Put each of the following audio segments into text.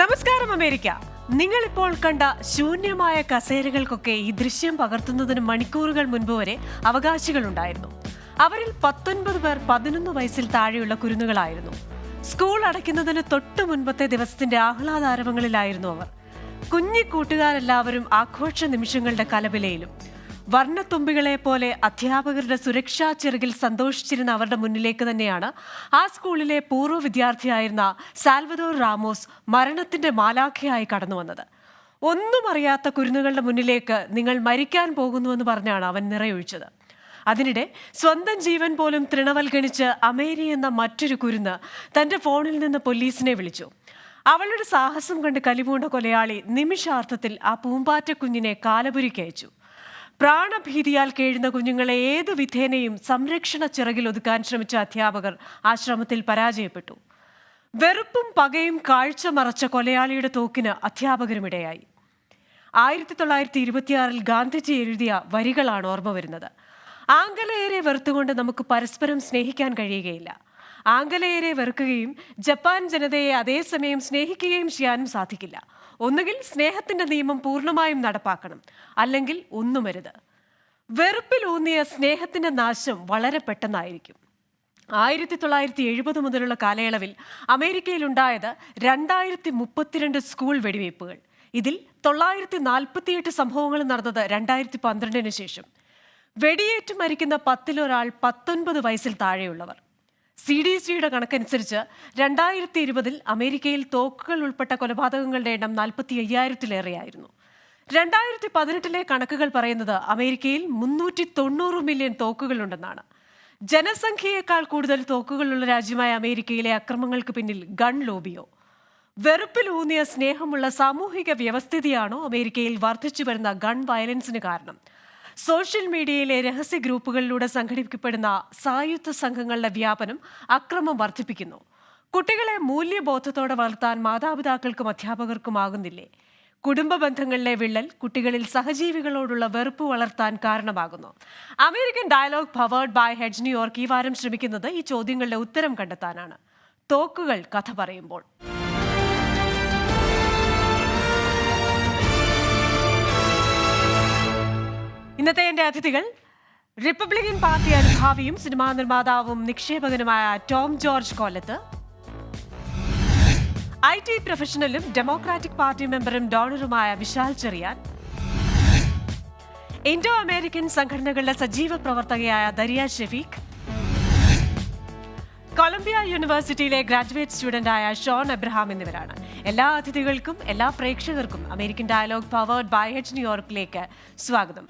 നമസ്കാരം അമേരിക്ക. നിങ്ങളിപ്പോൾ കണ്ട ശൂന്യമായ കസേരകൾക്കൊക്കെ ഈ ദൃശ്യം പകർത്തുന്നതിന് മണിക്കൂറുകൾ മുൻപ് വരെ അവകാശികളുണ്ടായിരുന്നു. അവരിൽ 19 പേർ 11 വയസ്സിൽ താഴെയുള്ള കുരുന്നുകളായിരുന്നു. സ്കൂൾ അടയ്ക്കുന്നതിന് തൊട്ടു മുൻപത്തെ ദിവസത്തിന്റെ ആഹ്ലാദാരവങ്ങളിലായിരുന്നു അവർ. കുഞ്ഞി കൂട്ടുകാരെല്ലാവരും ആഘോഷ നിമിഷങ്ങളുടെ കലപിലയിലും. വർണ്ണത്തുമ്പികളെ പോലെ അധ്യാപകരുടെ സുരക്ഷാ ചിറകിൽ സന്തോഷിച്ചിരുന്ന അവരുടെ മുന്നിലേക്ക് തന്നെയാണ് ആ സ്കൂളിലെ പൂർവ്വ വിദ്യാർത്ഥിയായിരുന്ന സാൽവദോർ റാമോസ് മരണത്തിന്റെ മാലാഖയായി കടന്നു വന്നത്. ഒന്നും അറിയാത്ത കുരുന്നുകളുടെ മുന്നിലേക്ക് നിങ്ങൾ മരിക്കാൻ പോകുന്നുവെന്ന് പറഞ്ഞാണ് അവൻ നിറയൊഴിച്ചത്. അതിനിടെ സ്വന്തം ജീവൻ പോലും തൃണവൽഗണിച്ച് അമേരി എന്ന മറ്റൊരു കുരുന്ന് തന്റെ ഫോണിൽ നിന്ന് പോലീസിനെ വിളിച്ചു. അവളുടെ സാഹസം കണ്ട് കലിപൂണ്ട കൊലയാളി നിമിഷാർത്ഥത്തിൽ ആ പൂമ്പാറ്റ കുഞ്ഞിനെ കാലപുരിക്കയച്ചു. പ്രാണഭീതിയാൽ കേഴുന്ന കുഞ്ഞുങ്ങളെ ഏതു വിധേനയും സംരക്ഷണ ചിറകിൽ ഒതുക്കാൻ ശ്രമിച്ച അധ്യാപകർ ആ ശ്രമത്തിൽ പരാജയപ്പെട്ടു. വെറുപ്പും പകയും കാഴ്ച മറച്ച കൊലയാളിയുടെ തോക്കിന് അധ്യാപകരുമിടയായി. 1926 ഗാന്ധിജി എഴുതിയ വരികളാണ് ഓർമ്മ വരുന്നത്. ആംഗലേയരെ വെറുത്തുകൊണ്ട് നമുക്ക് പരസ്പരം സ്നേഹിക്കാൻ കഴിയുകയില്ല. ആംഗലേയരെ വെറുക്കുകയും ജപ്പാൻ ജനതയെ അതേസമയം സ്നേഹിക്കുകയും ചെയ്യാനും സാധിക്കില്ല. ഒന്നുകിൽ സ്നേഹത്തിന്റെ നിയമം പൂർണ്ണമായും നടപ്പാക്കണം, അല്ലെങ്കിൽ ഒന്നുമരുത്. വെറുപ്പിലൂന്നിയ സ്നേഹത്തിന്റെ നാശം വളരെ പെട്ടെന്നായിരിക്കും. 1970 മുതലുള്ള കാലയളവിൽ അമേരിക്കയിലുണ്ടായത് 2032 സ്കൂൾ വെടിവയ്പ്പുകൾ. ഇതിൽ 948 സംഭവങ്ങൾ നടന്നത് 2012 ശേഷം. വെടിയേറ്റ് മരിക്കുന്ന 10 ഒരാൾ 19 വയസ്സിൽ താഴെയുള്ളവർ. CDCയുടെ കണക്കനുസരിച്ച് 2020 അമേരിക്കയിൽ തോക്കുകൾ ഉൾപ്പെട്ട കൊലപാതകങ്ങളുടെ എണ്ണം 45,000-ലേറെയായിരുന്നു. 2018 കണക്കുകൾ പറയുന്നത് അമേരിക്കയിൽ 390 മില്യൺ തോക്കുകളുണ്ടെന്നാണ്. ജനസംഖ്യയേക്കാൾ കൂടുതൽ തോക്കുകളുള്ള രാജ്യമായ അമേരിക്കയിലെ അക്രമങ്ങൾക്ക് പിന്നിൽ ഗൺ ലോബിയോ? വെറുപ്പിലൂന്നിയ സ്നേഹമുള്ള സാമൂഹിക വ്യവസ്ഥിതിയാണോ അമേരിക്കയിൽ വർദ്ധിച്ചു വരുന്ന ഗൺ വയലൻസിന് കാരണം? സോഷ്യൽ മീഡിയയിലെ രഹസ്യ ഗ്രൂപ്പുകളിലൂടെ സംഘടിപ്പിക്കപ്പെടുന്ന സായുധ സംഘങ്ങളുടെ വ്യാപനം അക്രമം വർദ്ധിപ്പിക്കുന്നു. കുട്ടികളെ മൂല്യബോധത്തോടെ വളർത്താൻ മാതാപിതാക്കൾക്കും അധ്യാപകർക്കും ആകുന്നില്ലേ? കുടുംബ ബന്ധങ്ങളിലെ വിള്ളൽ കുട്ടികളിൽ സഹജീവികളോടുള്ള വെറുപ്പ് വളർത്താൻ കാരണമാകുന്നു. American dialogue powered by hedge New York ഈ വാരം ശ്രമിക്കുന്നത് ഈ ചോദ്യങ്ങളുടെ ഉത്തരം കണ്ടെത്താനാണ്. തോക്കുകൾ കഥ പറയുമ്പോൾ. ഇന്നത്തെ എൻ്റെ അതിഥികൾ റിപ്പബ്ലിക്കൻ പാർട്ടി അനുഭാവിയും സിനിമാ നിർമ്മാതാവും നിക്ഷേപകനുമായ ടോം ജോർജ് കൊല്ലത്ത്, IT പ്രൊഫഷണലും ഡെമോക്രാറ്റിക് പാർട്ടി മെമ്പറും ഡോണറുമായ വിശാൽ ചെറിയാൻ, ഇൻഡോ അമേരിക്കൻ സംഘടനകളുടെ സജീവ പ്രവർത്തകയായ ദരിയ ഷെഫീഖ്, കൊളംബിയ യൂണിവേഴ്സിറ്റിയിലെ ഗ്രാജുവേറ്റ് സ്റ്റുഡന്റായ ഷോൺ എബ്രഹാം എന്നിവരാണ്. എല്ലാ അതിഥികൾക്കും എല്ലാ പ്രേക്ഷകർക്കും American dialogue powered by Hedge ന്യൂയോർക്കിലേക്ക് സ്വാഗതം.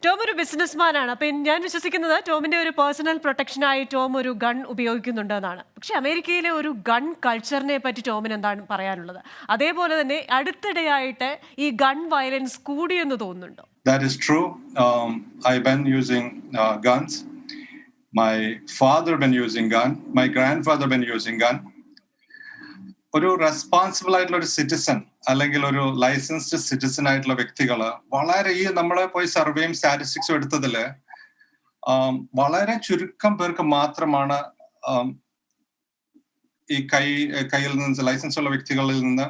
ടോം ഒരു ബിസിനസ്മാനാണ്. അപ്പം ഞാൻ വിശ്വസിക്കുന്നത് ടോമിന്റെ ഒരു പേഴ്സണൽ പ്രൊട്ടക്ഷനായി ടോം ഒരു ഗൺ ഉപയോഗിക്കുന്നുണ്ടെന്നാണ്. പക്ഷെ അമേരിക്കയിലെ ഒരു ഗൺ കൾച്ചറിനെ പറ്റി ടോമിന് എന്താണ് പറയാനുള്ളത്? അതേപോലെ തന്നെ അടുത്തിടെയായിട്ട് ഈ ഗൺ വയലൻസ് കൂടിയെന്ന് തോന്നുന്നുണ്ടോ? That is true. I've been using guns. My father been using gun. My grandfather been using gun. ഒരു റെസ്പോൺസിബിൾ ആയിട്ടുള്ള ഒരു സിറ്റിസൺ അല്ലെങ്കിൽ ഒരു ലൈസൻസ്ഡ് സിറ്റിസൺ ആയിട്ടുള്ള വ്യക്തികള് വളരെ ഈ നമ്മളെ പോയി സർവേയും സ്റ്റാറ്റിസ്റ്റിക്സും എടുത്തതില് വളരെ ചുരുക്കം പേർക്ക് മാത്രമാണ് ഈ കയ്യിൽ നിന്ന് ലൈസൻസ് ഉള്ള വ്യക്തികളിൽ നിന്ന്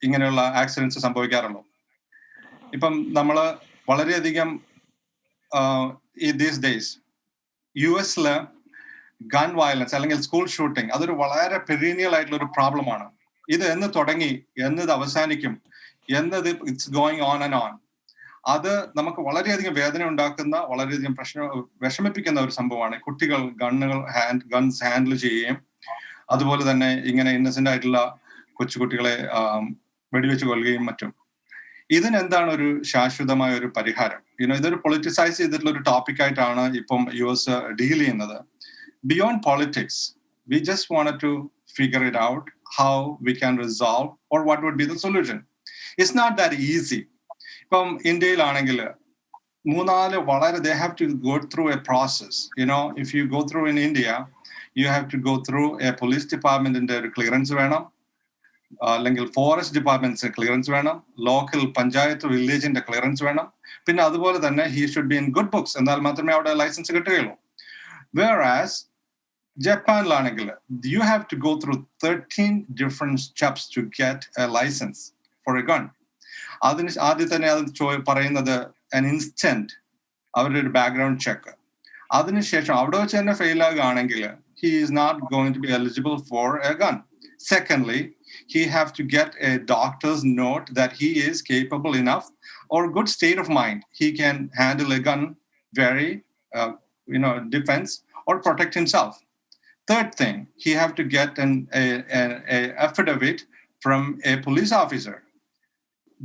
ഇങ്ങനെയുള്ള ആക്സിഡൻസ് സംഭവിക്കാറുള്ളൂ. ഇപ്പം നമ്മള് വളരെയധികം ഈ these days US gun violence അല്ലെങ്കിൽ സ്കൂൾ ഷൂട്ടിംഗ് അതൊരു വളരെ പെരീനിയൽ ആയിട്ടുള്ള ഒരു പ്രോബ്ലമാണ്. ഇത് എന്ന് തുടങ്ങി, എന്നത് അവസാനിക്കും, എന്നത് it's going on and on. അത് നമുക്ക് വളരെയധികം വേദന ഉണ്ടാക്കുന്ന, വളരെയധികം വിഷമിപ്പിക്കുന്ന ഒരു സംഭവമാണ്. കുട്ടികൾ ഗൺസ് ഹാൻഡിൽ ചെയ്യുകയും അതുപോലെ തന്നെ ഇങ്ങനെ ഇന്നസെന്റ് ആയിട്ടുള്ള കൊച്ചുകുട്ടികളെ വെടിവെച്ച് കൊല്ലുകയും മറ്റും. ഇതിനെന്താണ് ഒരു ശാശ്വതമായ ഒരു പരിഹാരം? ഇതൊരു പൊളിറ്റിസൈസ് ചെയ്തിട്ടുള്ള ഒരു ടോപ്പിക് ആയിട്ടാണ് ഇപ്പം US ഡീൽ ചെയ്യുന്നത്. Beyond politics, we just wanted to figure it out how we can resolve or what would be the solution. It's not that easy. From India ആണെങ്കിൽ 3-4 വളരെ they have to go through a process. If you go through in India, you have to go through a police department ന്റെ ഒരു clearance വേണം. അല്ലെങ്കിൽ forest departments clearance വേണം, local panchayat വില്ലേജിന്റെ clearance വേണം. പിന്നെ അതുപോലെ തന്നെ he should be in good books, എന്നാൽ മാത്രമേ അവിടെ ലൈസൻസ് കിട്ടുകയുള്ളൂ. വേറാസ് ജപ്പാനിലാണെങ്കിൽ you have to go through 13 different steps to get a license for a gun. അതിന് ആദ്യം തന്നെ അത് പറയുന്നത് an instant അവരുടെ ഒരു ബാക്ക്ഗ്രൗണ്ട് ചെക്ക്. അതിനുശേഷം അവിടെ വെച്ച് തന്നെ fail ആകുകയാണെങ്കിൽ he is not going to be eligible for a gun. Secondly, he have to get a doctor's note that he is capable enough or good state of mind. He can handle a gun very, defense or protect himself. Third thing, he have to get an affidavit from a police officer.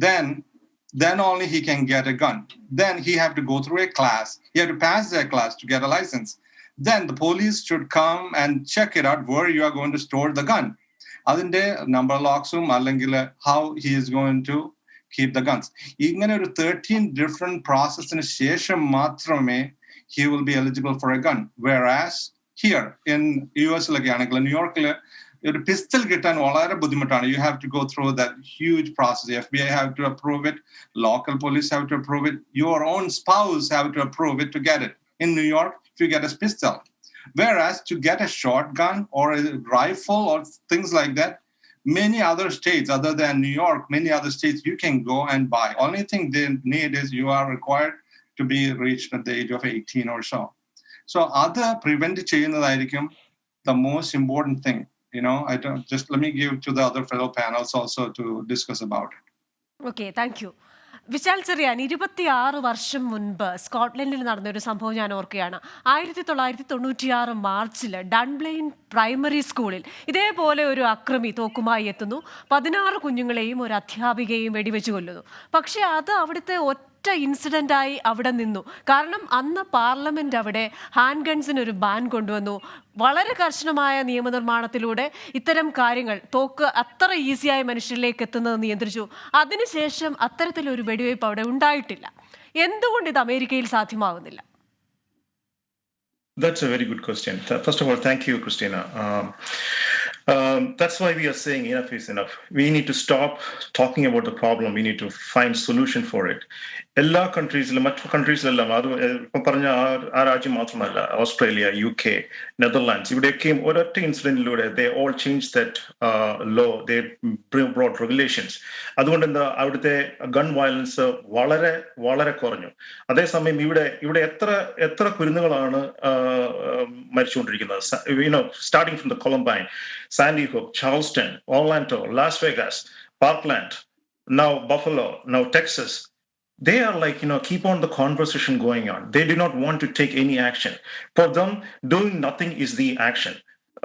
Then only he can get a gun. Then he have to go through a class. He have to pass that class to get a license. Then the police should come and check it out where you are going to store the gun. Adinte number locksum allengil how he is going to keep the guns. Ingane oru 13 different processinu shesham maatrame he will be eligible for a gun. Whereas here in US like New York ഒരു pistol കിട്ടാൻ വളരെ ബുദ്ധിമുട്ടാണ്. You have to go through that huge process. FBI have to approve it, local police have to approve it, your own spouse have to approve it to get it. In New York, if you get a pistol. Whereas to get a shotgun or a rifle or things like that, many other states other than New York, many other states you can go and buy. Only thing they need is you are required to be reached at the age of 18 or so. So other prevent cheyyunnadaayirikkum the most important thing. I don't just let me give to the other fellow panels also to discuss about it. Okay, thank you. Vishal Cherian 26 വർഷം മുൻപ് സ്കോട്ട്ലൻഡിൽ നടന്ന ഒരു സംഭവം ഞാൻ ഓർക്കുകയാണ്. 1996 മാർച്ചിൽ ഡൺബ്ലെയിൻ primary സ്കൂളിൽ ഇതേപോലെ ഒരു അക്രമി തോക്കുമായി എത്തുന്നു. 16 കുഞ്ഞുങ്ങളെയും ഒരു അധ്യാപികയെയും വെടിവെച്ച് കൊല്ലുന്നു. പക്ഷേ അത് അവിടുത്തെ ഒറ്റ ഇൻസിഡൻ്റായി അവിടെ നിന്നു. കാരണം അന്ന് പാർലമെൻറ്റ് അവിടെ ഹാൻഡ് ഗൺസിന് ഒരു ബാൻ കൊണ്ടുവന്നു. വളരെ കർശനമായ നിയമനിർമ്മാണത്തിലൂടെ ഇത്തരം കാര്യങ്ങൾ, തോക്ക് അത്ര ഈസിയായി മനുഷ്യരിലേക്ക് എത്തുന്നത് നിയന്ത്രിച്ചു. അതിനുശേഷം അത്തരത്തിലൊരു വെടിവയ്പ് അവിടെ ഉണ്ടായിട്ടില്ല. എന്തുകൊണ്ട് ഇത് അമേരിക്കയിൽ സാധ്യമാകുന്നില്ല? That's a very good question. First of all, thank you, Christina. That's why we are saying enough is enough. We need to stop talking about the problem. We need to find solution for it. എല്ലാ കൺട്രീസിലും മറ്റു കൺട്രീസിലെല്ലാം അത് ഇപ്പം പറഞ്ഞ ആ രാജ്യം മാത്രമല്ല, Australia, UK, Netherlands, ഇവിടെയൊക്കെയും ഒരൊറ്റ ഇൻസിഡന്റിലൂടെ they all change that law, they brought regulations. അതുകൊണ്ട് എന്താ അവിടുത്തെ ഗൺ വയലൻസ് വളരെ വളരെ കുറഞ്ഞു. അതേസമയം ഇവിടെ എത്ര കുരുന്നുകളാണ് മരിച്ചുകൊണ്ടിരിക്കുന്നത്. Starting from the Columbine, Sandy Hook, Charleston, Orlando, Las Vegas, Parkland, now Buffalo, now Texas. They are keep on the conversation going on. They do not want to take any action. For them, doing nothing is the action.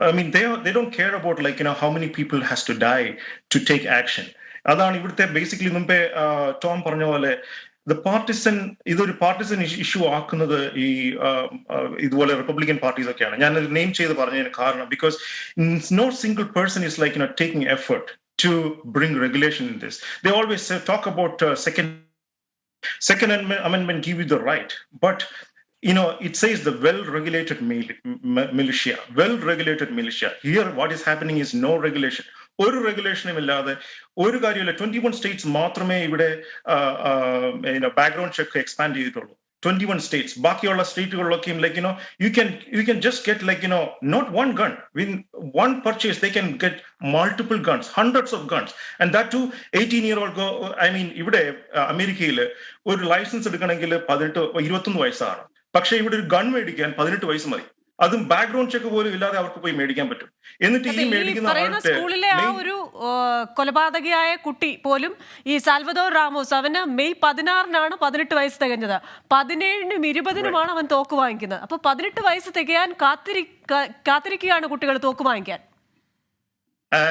I mean, they don't care about how many people has to die to take action. Adana ividuthe basically mumbe Tom parnja pole ഇതൊരു partisan issue ആക്കുന്നത് ഈ ഇതുപോലെ Republican parties ഒക്കെയാണ്. ഞാൻ name ചെയ്ത് പറഞ്ഞതിന് കാരണം because no single person is taking effort to bring regulation in this. They always talk about Second Amendment give you the right, but it says the well-regulated militia. Well-regulated militia. Here, what is happening is no regulation. ഒരു റെഗുലേഷനും ഇല്ലാതെ ഒരു കാര്യമില്ല. 21 States മാത്രമേ ഇവിടെ background check expand ചെയ്തിട്ടുള്ളൂ. 21 states. ബാക്കിയുള്ള സ്റ്റേറ്റുകളിലൊക്കെയും you can just get not one gun. With one purchase, they can get multiple guns, hundreds of guns. And that too, 18-year-old go. I mean, ഇവിടെ അമേരിക്കയിൽ ഒരു ലൈസൻസ് എടുക്കണമെങ്കിൽ 21 വയസ്സാണ്. പക്ഷേ ഇവിടെ ഒരു ഗൺ മേടിക്കാൻ 18 വയസ്സ് മതി. അതും ബാക്ക്ഗ്രൗണ്ട് ചെക്ക് പോലും ഇല്ലാതെ അവർക്ക് പോയി മേടിക്കാൻ പറ്റും. എന്നിട്ട് ഈ മേടിക്കുന്ന സ്കൂളിലെ ആ ഒരു കൊലപാതകയായ കുട്ടി പോലും, ഈ സാൽവദോർ റാമോസ്, അവന് മെയ് 16-നാണ് 18 വയസ്സ് തികഞ്ഞത്. 17-നും 20-നുമാണ് അവൻ തോക്ക് വാങ്ങിക്കുന്നത്. അപ്പൊ 18 വയസ്സ് തികയാൻ കാത്തിരിക്കുകയാണ് കുട്ടികൾ തോക്ക് വാങ്ങിക്കാൻ.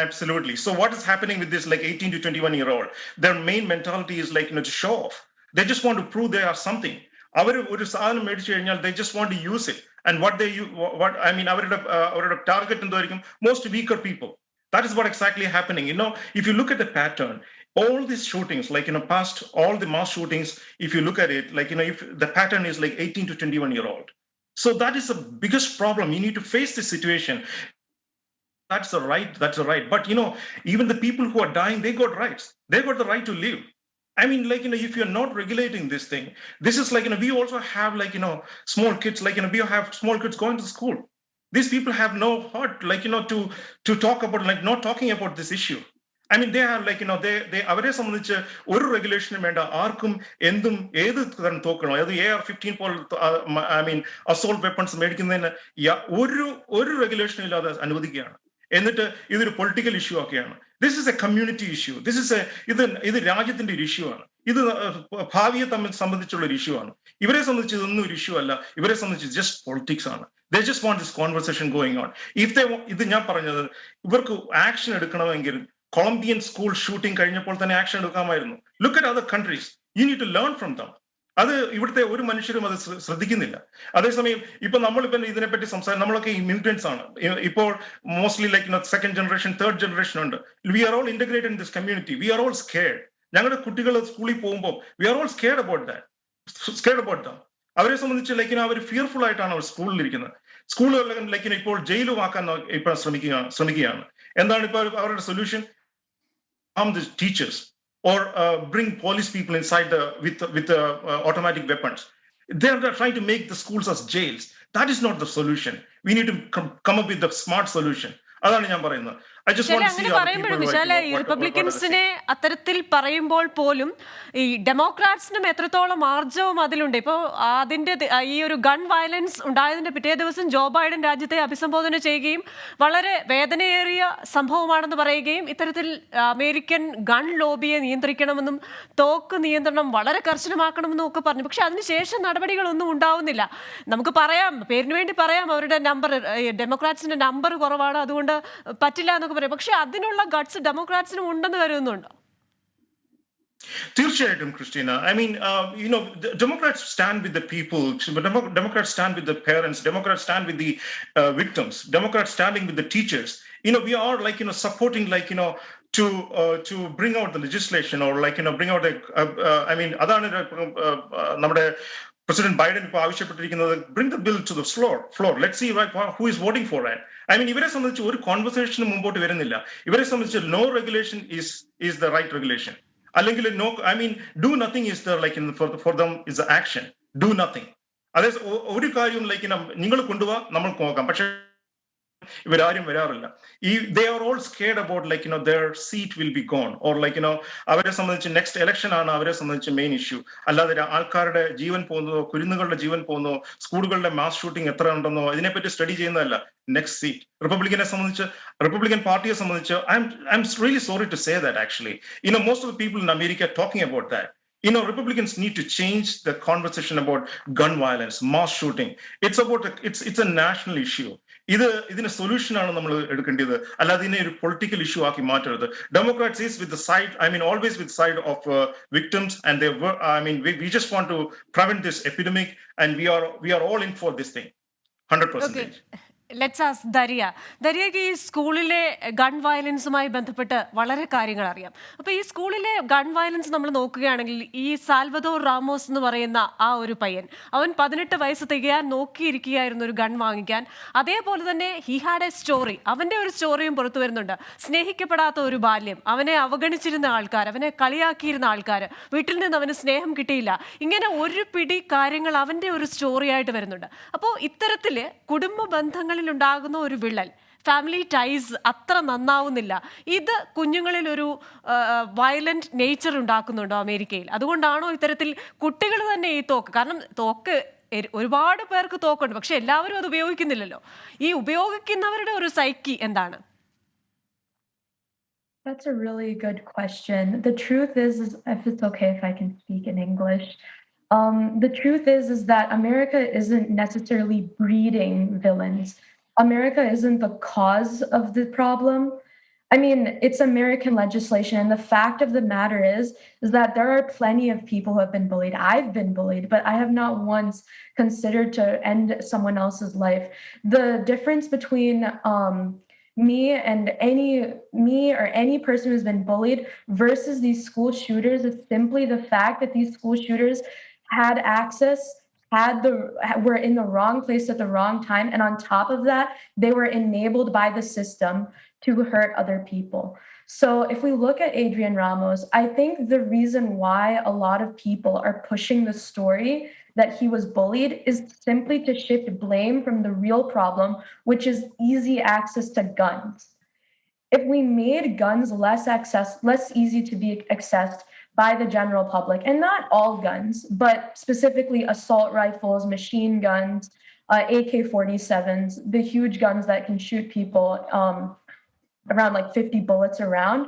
Absolutely. So what is happening with this 18 to 21-year-old? Their main mentality is to show off. They just want to prove they are something. അവർ ഒരു സാധനം മേടിച്ചു കഴിഞ്ഞാൽ they just want to use it. And അവരുടെ target എന്തായിരിക്കും? Most weaker people. That is what exactly happening. If you look at the pattern, all these shootings, past all the mass shootings, if you look at it, if the pattern is 18 to 21-year-old. So that is the biggest problem. You need to face this situation. That's the right. That's the right. But even the people who are dying, they got rights. They got the right to live. I mean, if you're not regulating this thing, this is we also have small kids, we have small kids going to school. These people have no heart, to talk about, not talking about this issue. I mean, they are they അവരെ സംബന്ധിച്ച് ഒരു റെഗുലേഷനും വേണ്ട, ആർക്കും എന്തും ഏത് തരം തോക്കണോ, അത് AR-15 പോലത്തെ ഐ മീൻ അസോൾട്ട് വെപ്പൺസ് മേടിക്കുന്നതിന് ഒരു റെഗുലേഷനും ഇല്ലാതെ അനുവദിക്കുകയാണ്. എന്നിട്ട് ഇതൊരു പൊളിറ്റിക്കൽ ഇഷ്യൂ ഒക്കെയാണ്. This is A community issue. ഇത് രാജ്യത്തിന്റെ ഒരു ഇഷ്യൂ ആണ്. ഇത് ഭാവിയെ സംബന്ധിച്ചുള്ള ഒരു ഇഷ്യൂ ആണ്. ഇവരെ സംബന്ധിച്ച് ഇതൊന്നും ഒരു ഇഷ്യൂ അല്ല. ഇവരെ സംബന്ധിച്ച് ജസ്റ്റ് പൊളിറ്റിക്സ് ആണ്. They just want this conversation going on. If they ഇത് ഞാൻ പറഞ്ഞത്, ഇവർക്ക് ആക്ഷൻ എടുക്കണമെങ്കിൽ കൊളംബിയൻ സ്കൂൾ ഷൂട്ടിംഗ് കഴിഞ്ഞപ്പോൾ തന്നെ ആക്ഷൻ എടുക്കാമായിരുന്നു. Look at other countries. You need to learn from them. അത് ഇവിടുത്തെ ഒരു മനുഷ്യരും അത് ശ്രദ്ധിക്കുന്നില്ല. അതേസമയം ഇപ്പൊ നമ്മളിപ്പോ ഇതിനെപ്പറ്റി നമ്മളൊക്കെ ഇമിഗ്രൻസ് ആണ്. ഇപ്പോൾ mostly second generation, third generation ഉണ്ട്. We are all integrated in this community. We are all scared. ഞങ്ങളുടെ കുട്ടികൾ സ്കൂളിൽ പോകുമ്പോൾ we are all scared about them. അവരെ സംബന്ധിച്ച് അവർ ഫിയർഫുൾ ആയിട്ടാണ് അവർ സ്കൂളിൽ ഇരിക്കുന്നത്. സ്കൂളുകളിൽ ഇപ്പോൾ ജയിലുമാക്കാൻ ഇപ്പൊ ശ്രമിക്കുകയാണ്. എന്താണ് ഇപ്പൊ അവരുടെ solution? Arm the teachers or bring police people inside with automatic weapons. They are trying to make the schools as jails. That is not the solution. We need to come up with the smart solution. അതാണ് ഞാൻ പറയുന്നത്. അങ്ങനെ പറയുമ്പോഴും വിശാല, ഈ റിപ്പബ്ലിക്കൻസിനെ അത്തരത്തിൽ പറയുമ്പോൾ പോലും ഈ ഡെമോക്രാറ്റ്സിനും എത്രത്തോളം ആർജവും അതിലുണ്ട്. ഇപ്പോൾ അതിന്റെ ഈ ഒരു ഗൺ വയലൻസ് ഉണ്ടായതിന്റെ പിറ്റേ ദിവസം ജോ ബൈഡൻ രാജ്യത്തെ അഭിസംബോധന ചെയ്യുകയും വളരെ വേദനയേറിയ സംഭവമാണെന്ന് പറയുകയും ഇത്തരത്തിൽ അമേരിക്കൻ ഗൺ ലോബിയെ നിയന്ത്രിക്കണമെന്നും തോക്ക് നിയന്ത്രണം വളരെ കർശനമാക്കണമെന്നും ഒക്കെ പറഞ്ഞു. പക്ഷെ അതിനുശേഷം നടപടികളൊന്നും ഉണ്ടാവുന്നില്ല. നമുക്ക് പറയാം, പേരിന് വേണ്ടി പറയാം, അവരുടെ നമ്പർ, ഡെമോക്രാറ്റ്സിന്റെ നമ്പർ കുറവാണ്, അതുകൊണ്ട് പറ്റില്ല എന്നൊക്കെ പറയും. പക്ഷെ അതിനുള്ള ഗട്ട്സ് ഡെമോക്രാറ്റ്സിനും ഉണ്ടെന്ന് കരുതുന്നുണ്ടോ? തീർച്ചയായിട്ടും Christina. I mean, Democrats stand with the people. Democrats stand with the parents. Democrats stand with the victims. Democrats standing with the teachers. We are supporting to bring out the legislation or bring out I mean, അതാണ് നമ്മുടെ president Biden ഇപ്പോൾ ആവശ്യപ്പെട്ടിരിക്കുന്നത്. Bring the bill to the floor. Let's see who is voting for that. I mean, ഇവരെ സംബന്ധിച്ച് ഒരു കോൺവെർസേഷനും മുമ്പോട്ട് വരുന്നില്ല. ഇവരെ സംബന്ധിച്ച് no regulation is the right regulation. അല്ലെങ്കിൽ no, I mean, do nothing is the for them is the action. Do nothing. അതായത് ഒരു കാര്യവും നിങ്ങൾ കൊണ്ടുപോവാ, നമ്മൾ നോക്കാം. പക്ഷെ ഇവരാരും വരാറില്ല. they are all scared about their seat will be gone or അവരെ സംബന്ധിച്ച് നെക്സ്റ്റ് ഇലക്ഷൻ ആണ് അവരെ സംബന്ധിച്ച് മെയിൻ ഇഷ്യൂ. അല്ലാതെ ആൾക്കാരുടെ ജീവൻ പോകുന്നതോ, കുരുന്നുകളുടെ ജീവൻ പോകുന്നതോ, സ്കൂളുകളുടെ മാസ് ഷൂട്ടിംഗ് എത്ര ഉണ്ടെന്നോ ഇതിനെപ്പറ്റി സ്റ്റഡി ചെയ്യുന്നതല്ല. Next seat. റിപ്പബ്ലിക്കൻ പാർട്ടിയെ സംബന്ധിച്ച് I'm really sorry to say that actually. Most of the people in America are talking about that. Republicans need to change the conversation about gun violence, mass shooting. It's a national issue. ഇതിന് solution ആണ് നമ്മൾ എടുക്കേണ്ടത്, അല്ലാതെ ഇതിനെ ഒരു political issue ആക്കി മാറ്റരുത്. Democrats is with the side, I mean always with side of victims and we just want to prevent this epidemic and we are all in for this thing 100%. Let's ask ദരിയക്ക് ഈ സ്കൂളിലെ gun വയലൻസുമായി ബന്ധപ്പെട്ട് വളരെ കാര്യങ്ങൾ അറിയാം. അപ്പോൾ ഈ സ്കൂളിലെ ഗൺ വയലൻസ് നമ്മൾ നോക്കുകയാണെങ്കിൽ, ഈ സാൽവദോർ റാമോസ് എന്ന് പറയുന്ന ആ ഒരു പയ്യൻ, അവൻ 18 വയസ്സ് തികയാൻ നോക്കിയിരിക്കുകയായിരുന്നു ഒരു ഗൺ വാങ്ങിക്കാൻ. അതേപോലെ തന്നെ ഹി ഹാഡ് എ സ്റ്റോറി, അവൻ്റെ ഒരു സ്റ്റോറിയും പുറത്തു വരുന്നുണ്ട്. സ്നേഹിക്കപ്പെടാത്ത ഒരു ബാല്യം, അവനെ അവഗണിച്ചിരുന്ന ആൾക്കാർ, അവനെ കളിയാക്കിയിരുന്ന ആൾക്കാർ, വീട്ടിൽ നിന്ന് അവന് സ്നേഹം കിട്ടിയില്ല, ഇങ്ങനെ ഒരു പിടി കാര്യങ്ങൾ അവൻ്റെ ഒരു സ്റ്റോറി ആയിട്ട് വരുന്നുണ്ട്. അപ്പോൾ ഇത്തരത്തിൽ കുടുംബ ബന്ധങ്ങൾ ഉണ്ടാകുന്ന ഒരു വിള്ളൽ, ഫാമിലി ടൈസ് അത്ര നന്നാവുന്നില്ല. ഇത് കുഞ്ഞുങ്ങളിൽ ഒരു വയലന്റ് നേച്ചർ ഉണ്ടാക്കുന്നുണ്ടോ അമേരിക്കയിൽ? അതുകൊണ്ടാണോ ഇത്തരത്തിൽ കുട്ടികൾ തന്നെ ഈ തോക്ക്, കാരണം തോക്ക് ഒരുപാട് പേർക്ക് തോക്കുണ്ട്, പക്ഷെ എല്ലാവരും അത് ഉപയോഗിക്കുന്നില്ലല്ലോ. ഈ ഉപയോഗിക്കുന്നവരുടെ ഒരു സൈക്കി എന്താണ്? That's a really good question. The truth is if it's okay if I can speak in English. The truth is that America isn't necessarily breeding villains. America isn't the cause of the problem. I mean, it's American legislation. And the fact of the matter is that there are plenty of people who have been bullied. I've been bullied, but I have not once considered to end someone else's life. The difference between me or any person who's been bullied versus these school shooters is simply the fact that these school shooters had access, were in the wrong place at the wrong time, and on top of that, they were enabled by the system to hurt other people. So if we look at Adrian Ramos, I think the reason why a lot of people are pushing the story that he was bullied is simply to shift blame from the real problem, which is easy access to guns. If we made guns less easy to be accessed by the general public, and not all guns, but specifically assault rifles, machine guns, AK-47s, the huge guns that can shoot people around like 50 bullets around,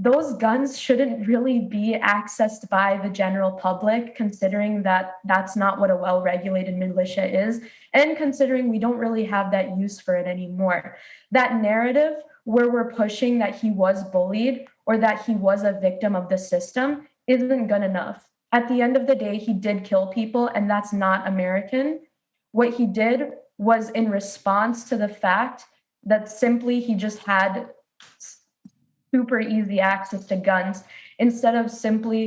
those guns shouldn't really be accessed by the general public, considering that that's not what a well-regulated militia is, and considering we don't really have that use for it anymore. That narrative where we're pushing that he was bullied or that he was a victim of the system isn't good enough. At the end of the day, he did kill people, and that's not American. What he did was in response to the fact that simply he just had super easy access to guns instead of simply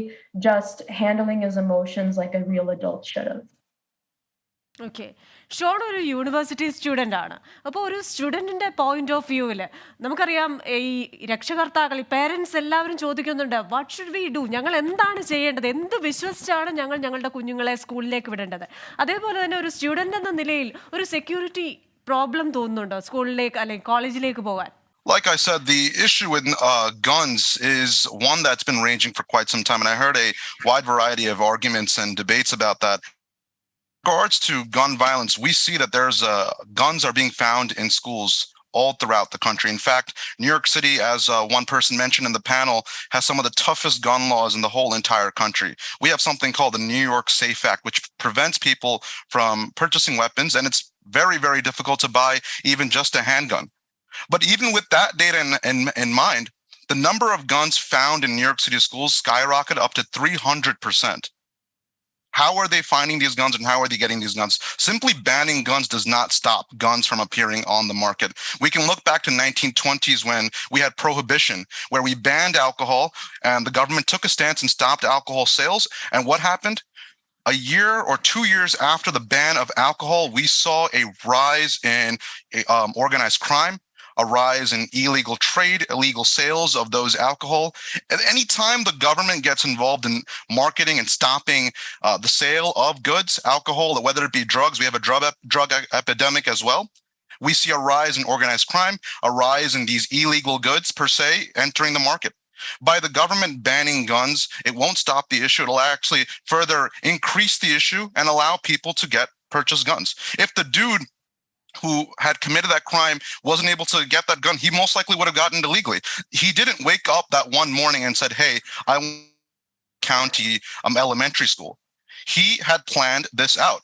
just handling his emotions like a real adult should have. Okay, Sean ഒരു university student ആണ്. അപ്പോൾ ഒരു സ്റ്റുഡൻറ്റിൻ്റെ point of വ്യൂവിൽ നമുക്കറിയാം, ഈ രക്ഷകർത്താക്കൾ, ഈ parents എല്ലാവരും ചോദിക്കുന്നുണ്ട്, വാട്ട് ഷുഡ് വി ഡു, ഞങ്ങൾ എന്താണ് ചെയ്യേണ്ടത്, എന്ത് വിശ്വസിച്ചാണ് ഞങ്ങൾ ഞങ്ങളുടെ കുഞ്ഞുങ്ങളെ സ്കൂളിലേക്ക് വിടേണ്ടത്. അതേപോലെ തന്നെ ഒരു സ്റ്റുഡൻ്റ് എന്ന നിലയിൽ ഒരു സെക്യൂരിറ്റി പ്രോബ്ലം തോന്നുന്നുണ്ടോ സ്കൂളിലേക്ക് അല്ലെങ്കിൽ കോളേജിലേക്ക് പോകാൻ? Like I said, the issue with guns is one that's been raging for quite some time, and I heard a wide variety of arguments and debates about that. In regards to gun violence, we see that guns are being found in schools all throughout the country. In fact, New York City, as one person mentioned in the panel, has some of the toughest gun laws in the whole entire country. We have something called the New York SAFE Act, which prevents people from purchasing weapons, and it's very, very difficult to buy even just a handgun. But even with that data in mind, the number of guns found in New York City schools skyrocketed up to 300%. How are they finding these guns and how are they getting these guns? Simply banning guns does not stop guns from appearing on the market. We can look back to 1920s when we had prohibition, where we banned alcohol and the government took a stance and stopped alcohol sales. And what happened? A year or 2 years after the ban of alcohol, we saw a rise in organized crime, a rise in illegal trade, illegal sales of those alcohol. At any time the government gets involved in marketing and stopping the sale of goods, alcohol, whether it be drugs, we have a drug epidemic as well. We see a rise in organized crime, a rise in these illegal goods per se entering the market. By the government banning guns, it won't stop the issue. It'll actually further increase the issue and allow people to purchase guns. If the dude who had committed that crime wasn't able to get that gun, he most likely would have gotten it illegally. He didn't wake up that one morning and said, hey, I want county elementary school. He had planned this out.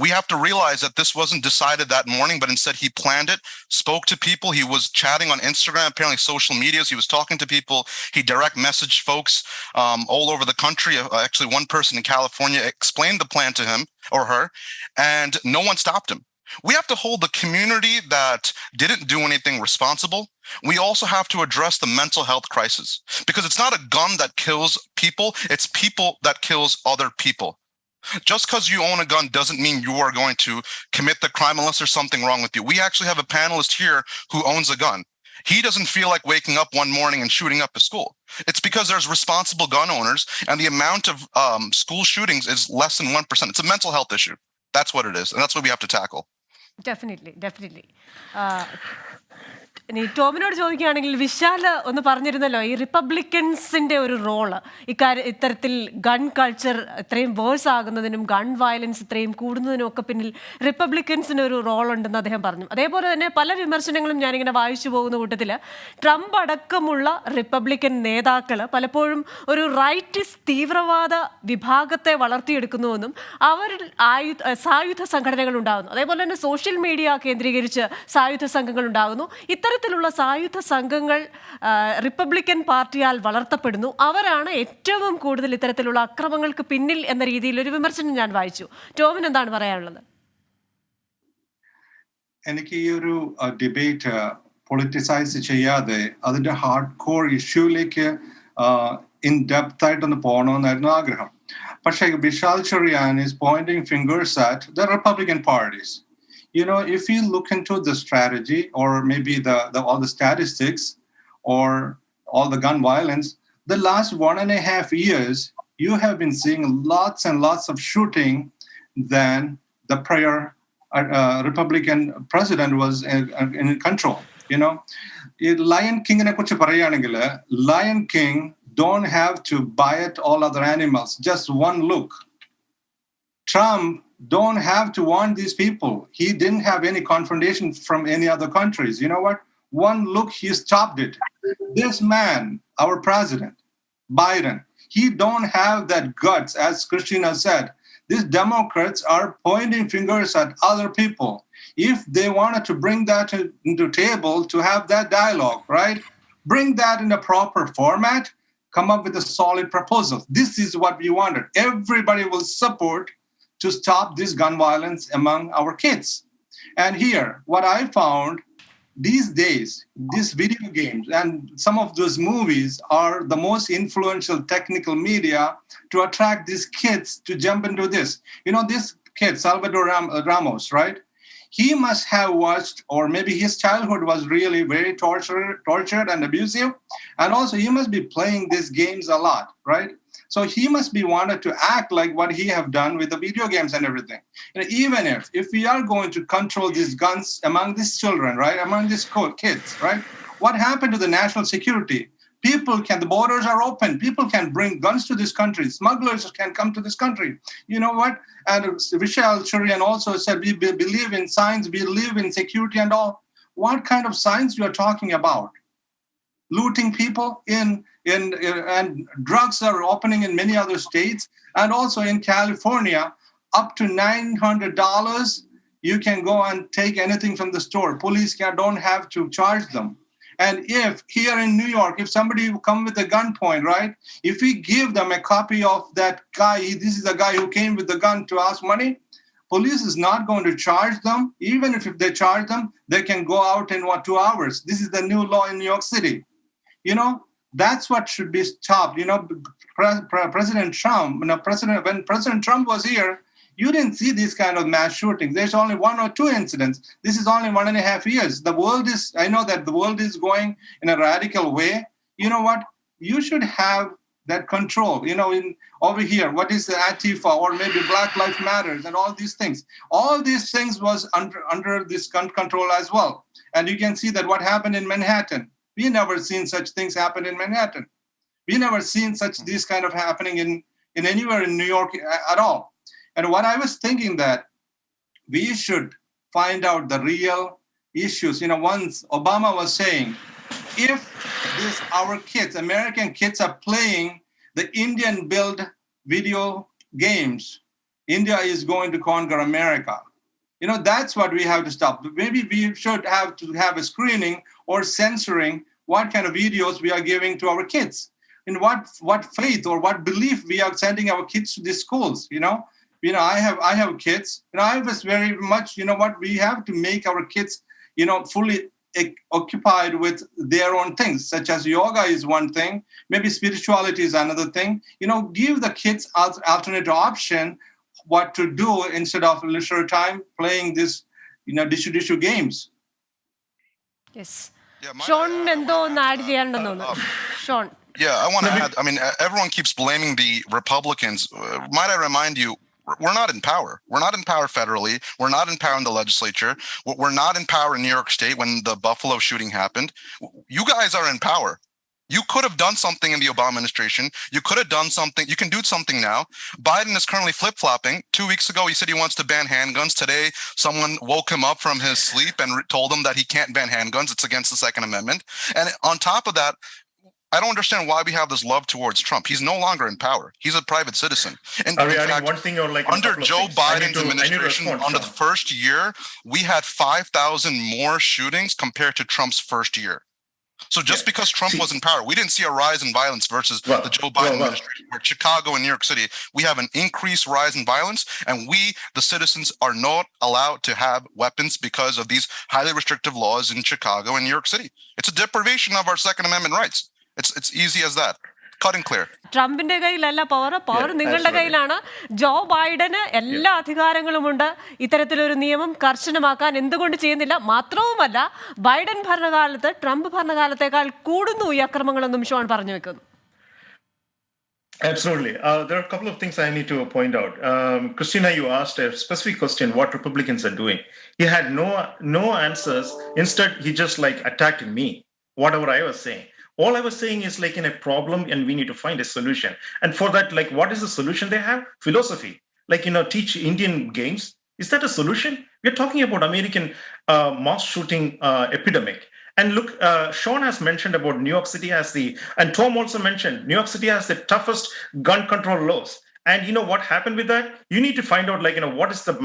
We have to realize that this wasn't decided that morning, but instead he planned it, spoke to people. He was chatting on Instagram, apparently social medias. He was talking to people. He direct messaged folks all over the country. Actually, one person in California explained the plan to him or her, and no one stopped him. We have to hold the community that didn't do anything responsible. We also have to address the mental health crisis, because it's not a gun that kills people, it's people that kills other people. Just because you own a gun doesn't mean you are going to commit the crime unless there's something wrong with you. We actually have a panelist here who owns a gun. He doesn't feel like waking up one morning and shooting up a school. It's because there's responsible gun owners, and the amount of school shootings is less than 1%. It's a mental health issue. That's what it is, and that's what we have to tackle. Definitely. ഇനി ടോമിനോട് ചോദിക്കുകയാണെങ്കിൽ, വിശാൽ ഒന്ന് പറഞ്ഞിരുന്നല്ലോ ഈ റിപ്പബ്ലിക്കൻസിൻ്റെ ഒരു role ഇത്തരത്തിൽ gun culture ഇത്രയും verse ആകുന്നതിനും gun violence ഇത്രയും കൂടുന്നതിനും ഒക്കെ പിന്നിൽ റിപ്പബ്ലിക്കൻസിന് ഒരു റോളുണ്ടെന്ന് അദ്ദേഹം പറഞ്ഞു. അതേപോലെ തന്നെ പല വിമർശനങ്ങളും ഞാനിങ്ങനെ വായിച്ചു പോകുന്ന കൂട്ടത്തിൽ ട്രംപ് അടക്കമുള്ള റിപ്പബ്ലിക്കൻ നേതാക്കൾ പലപ്പോഴും ഒരു റൈറ്റിസ്റ്റ് തീവ്രവാദ വിഭാഗത്തെ വളർത്തിയെടുക്കുന്നുവെന്നും അവരിൽ സായുധ സംഘടനകൾ ഉണ്ടാകുന്നു, അതേപോലെ തന്നെ സോഷ്യൽ മീഡിയ കേന്ദ്രീകരിച്ച് സായുധ സംഘങ്ങൾ ഉണ്ടാകുന്നു. ഇത്തരത്തിലുള്ള സായുധ സംഘങ്ങൾ റിപ്പബ്ലിക്കൻ പാർട്ടിയാൽ വളർത്തപ്പെടുന്നു. അവരാണ് ഏറ്റവും കൂടുതൽ ഇത്തരത്തിലുള്ള അക്രമങ്ങൾക്ക് പിന്നിൽ എന്ന രീതിയിൽ ഒരു വിമർശനം ഞാൻ വായിച്ചു. ടോമിന് എന്താണ് പറയാനുള്ളത്? എനിക്ക് ഈ ഒരു ഡിബേറ്റ് പൊളിറ്റിസൈസ് ചെയ്യാതെ അതിന്റെ ഹാർഡ് കോർ ഇഷ്യൂയിലേക്ക് ഇൻ ഡെപ്ത് ആയിട്ടൊന്ന് പോകണമെന്നായിരുന്നു ആഗ്രഹം. പക്ഷേ Vishal Cherian is pointing fingers at the Republican parties. If you look into the strategy or maybe all the statistics or all the gun violence, the last 1.5 years, you have been seeing lots and lots of shooting than the prior Republican president was in control. Lion King Lion King don't have to bite all other animals. Just one look. Trump don't have to warn these people. He didn't have any confrontation from any other countries. You know what? One look, he stopped it. This man, our president, Biden, he don't have that guts, as Christina said. These Democrats are pointing fingers at other people. If they wanted to bring that into table to have that dialogue, right? Bring that in a proper format, come up with a solid proposal. This is what we wanted. Everybody will support to stop this gun violence among our kids. And here, what I found these days, these video games and some of those movies are the most influential technical media to attract these kids to jump into this. This kid, Salvador Ramos, right? He must have watched, or maybe his childhood was really very tortured and abusive. And also he must be playing these games a lot, right? So he must be wanted to act like what he have done with the video games and everything. Even if we are going to control these guns among these children, right, among these kids, right, what happened to the national security? The borders are open. People can bring guns to this country. Smugglers can come to this country. You know what? And Vishal Cherian also said, we believe in science, we believe in security and all. What kind of science you are talking about? Looting people and drugs are opening in many other states. And also in California, up to $900, you can go and take anything from the store. Police don't have to charge them. And if here in New York, if somebody come with a gunpoint, right? If we give them a copy of that guy, this is the guy who came with the gun to ask money, police is not going to charge them. Even if they charge them, they can go out in 2 hours. This is the new law in New York City. That's what should be stopped. President Trump, when President Trump was here, you didn't see these kind of mass shootings. There's only 1 or 2 incidents. This is only 1.5 years. I know that the world is going in a radical way. You know what? You should have that control. Over here, what is the Antifa or maybe Black Lives Matters and all these things. All these things was under this control as well. And you can see that what happened in Manhattan. We never seen such things happen in Manhattan. We never seen these kind of happening in anywhere in New York at all. And what I was thinking that we should find out the real issues. Once Obama was saying, if our kids, American kids, are playing the Indian-built video games, India is going to conquer America. That's what we have to stop. Maybe we should have to have a screening or censoring what kind of videos we are giving to our kids. In what faith or what belief we are sending our kids to these schools, I have kids, I was very much, we have to make our kids, fully occupied with their own things, such as yoga is one thing, maybe spirituality is another thing. Give the kids alternate option what to do instead of leisure time playing this, dishu games. Yes. Yeah, Sean എന്തോ ഒന്ന് add ചെയ്യാനുണ്ടെന്ന് തോന്നുന്നു. Sean. Yeah, I want to add, everyone keeps blaming the Republicans. Might I remind you, we're not in power. We're not in power federally. We're not in power in the legislature. We're not in power in New York State when the Buffalo shooting happened. You guys are in power. You could have done something in the Obama administration. You could have done something. You can do something now. Biden is currently flip-flopping. 2 weeks ago, he said he wants to ban handguns. Today, someone woke him up from his sleep and told him that he can't ban handguns. It's against the Second Amendment. And on top of that, I don't understand why we have this love towards Trump. He's no longer in power. He's a private citizen. And Are we in adding fact, one thing or like under Joe Biden's administration, under the first year, we had 5,000 more shootings compared to Trump's first year. So just because Trump was in power, we didn't see a rise in violence versus the Joe Biden administration. Where Chicago and New York City, we have an increased rise in violence, and we, the citizens, are not allowed to have weapons because of these highly restrictive laws in Chicago and New York City. It's a deprivation of our Second Amendment rights. It's easy as that. cut and clear. ട്രംപിന്റെ കയ്യിലല്ല power നിങ്ങളുടെ absolutely. കയ്യിലാണ്. ജോ ബൈഡന് എല്ലാ അധികാരങ്ങളുമുണ്ട് ഇത്തരത്തിലൊരു നിയമം കർശനമാക്കാൻ. എന്തുകൊണ്ട് ചെയ്യുന്നില്ല? മാത്രവുമല്ല, Biden ഭരണകാലത്ത് ട്രംപ് ഭരണകാലത്തേക്കാൾ കൂടുന്നു ഈ അക്രമങ്ങളെന്നും ഷോൺ പറഞ്ഞു വെക്കുന്നു. Absolutely. There are a couple of things I need to point out. Christina, you asked a specific question, what Republicans are doing. He had no answers. Instead, he just like attacked me, whatever I was saying. All I was saying is like in a problem and we need to find a solution. And for that, like, what is the solution they have? Philosophy. Like, teach Indian games. Is that a solution? We're talking about American mass shooting epidemic. And look, Sean has mentioned about New York City and Tom also mentioned, New York City has the toughest gun control laws. And you know what happened with that? You need to find out, like, what is the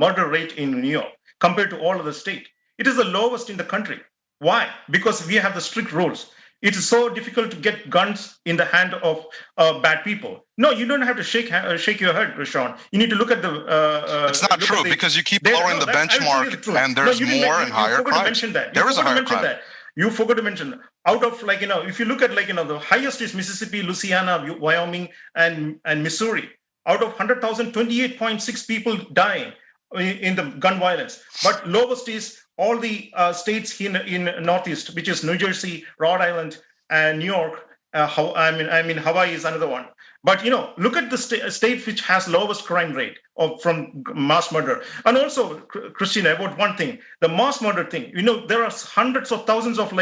murder rate in New York compared to all of the state. It is the lowest in the country. Why? Because we have the strict rules. It is so difficult to get guns in the hand of bad people. No, you don't have to shake your head, Rashawn. You need to look at the. It's not true because you keep lowering the benchmark, and there's more and higher crimes. There is a higher crime. You forgot to mention out of like if you look at like the highest is Mississippi, Louisiana, Wyoming, and Missouri. Out of 100,000, 28.6 people dying in the gun violence. But lowest is all the states in Northeast, which is New Jersey, Rhode Island, and New York. Hawaii is another one. But look at the state which has lowest crime rate from mass murder. And also, Christina, about one thing, the mass murder thing. There are hundreds of thousands of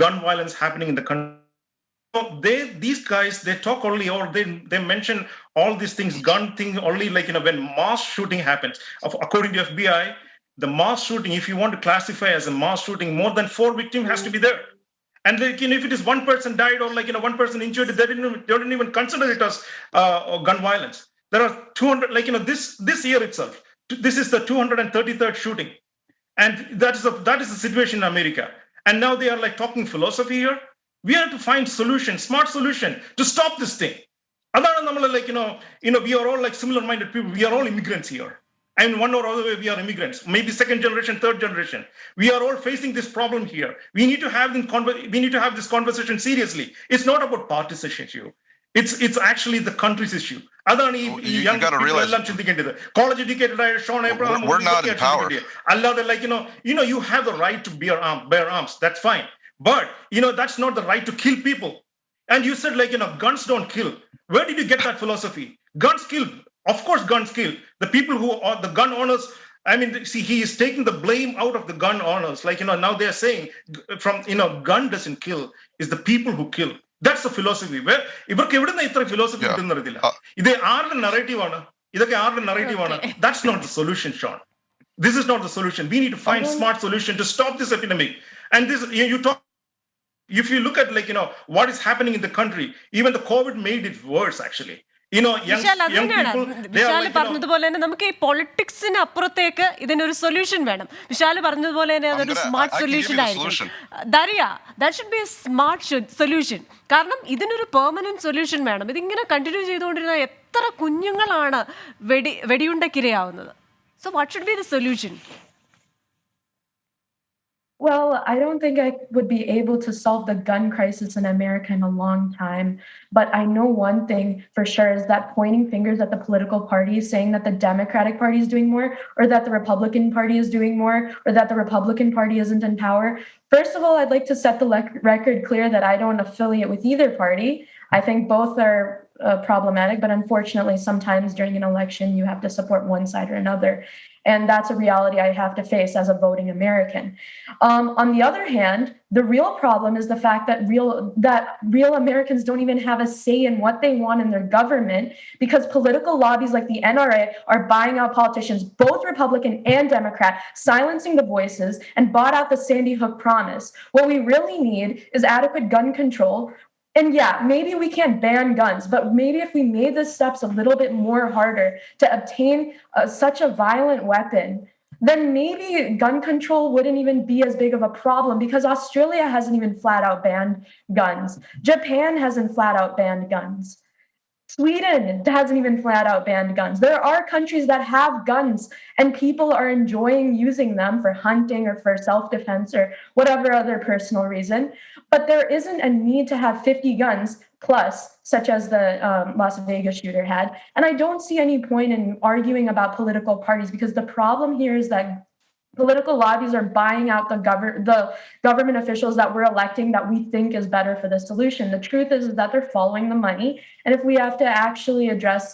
gun violence happening in the country. These guys, they talk only, or they mention all these things, gun thing only, when mass shooting happens. According to FBI, the mass shooting, if you want to classify as a mass shooting, more than 4 victims has to be there. And if it is one person died or one person injured, they don't even consider it as gun violence. There are 200, this year itself, this is the 233rd shooting. And that is the situation in America. And now they are talking philosophy here. We have to find smart solution to stop this thing. We are all similar-minded people. We are all immigrants here. And one or other way, we are immigrants, maybe second generation, third generation. We are all facing this problem here. We need to have this conversation seriously. It's not about partisan issue. It's actually the country's issue. You got to realize college educated Sean Abraham. We're not in power. You have the right to bear arms. That's fine. But that's not the right to kill people. And you said guns don't kill. Where did you get that philosophy? Guns kill. Of course, guns kill. The people who are the gun owners, he is taking the blame out of the gun owners. Now they are saying gun doesn't kill. It's the people who kill. That's the philosophy. ഇവർക്ക് എവിടുന്ന ഇത്ര philosophy കിട്ടുന്ന അറിയത്തില്ല. ഇത് ആരുടെ narrative ആണ്? ഇതൊക്കെ ആരുടെ narrative ആണ്? That's not the solution, Sean. This is not the solution. We need to find smart solution to stop this epidemic. And this, you talk. If you look at what is happening in the country, even the COVID made it worse actually. Vishal പറഞ്ഞതുപോലെ തന്നെ നമുക്ക് ഈ പൊളിറ്റിക്സിന് അപ്പുറത്തേക്ക് ഇതിനൊരു solution വേണം. വിശാൽ പറഞ്ഞതുപോലെ തന്നെ അതൊരു സ്മാർട്ട് സൊല്യൂഷൻ ആയിരിക്കും. Daria, that should be a smart solution. കാരണം ഇതിനൊരു പെർമനന്റ് സൊല്യൂഷൻ വേണം. ഇതിങ്ങനെ കണ്ടിന്യൂ ചെയ്തുകൊണ്ടിരുന്ന എത്ര കുഞ്ഞുങ്ങളാണ് വെടിയുണ്ടക്കിരയാവുന്നത്. So what should be the solution? Well, I don't think I would be able to solve the gun crisis in America in a long time. But I know one thing for sure is that pointing fingers at the political parties, saying that the Democratic Party is doing more, or that the Republican Party is doing more, or that the Republican Party isn't in power. First of all, I'd like to set the record clear that I don't affiliate with either party. I think both are problematic, but unfortunately, sometimes during an election, you have to support one side or another. And that's a reality I have to face as a voting American. On the other hand, the real problem is the fact that real Americans don't even have a say in what they want in their government, because political lobbies like the NRA are buying out politicians, both Republican and Democrat, silencing the voices, and bought out the Sandy Hook promise. What we really need is adequate gun control. And yeah, maybe we can't ban guns, but maybe if we made the steps a little bit more harder to obtain such a violent weapon, then maybe gun control wouldn't even be as big of a problem, because Australia hasn't even flat out banned guns. Japan hasn't flat out banned guns. Sweden hasn't even flat out banned guns. There are countries that have guns and people are enjoying using them for hunting or for self-defense or whatever other personal reason. But there isn't a need to have 50 guns plus, such as the Las Vegas shooter had. And I don't see any point in arguing about political parties, because the problem here is that political lobbies are buying out the government officials that we're electing that we think is better for the solution. The truth is that they're following the money. And if we have to actually address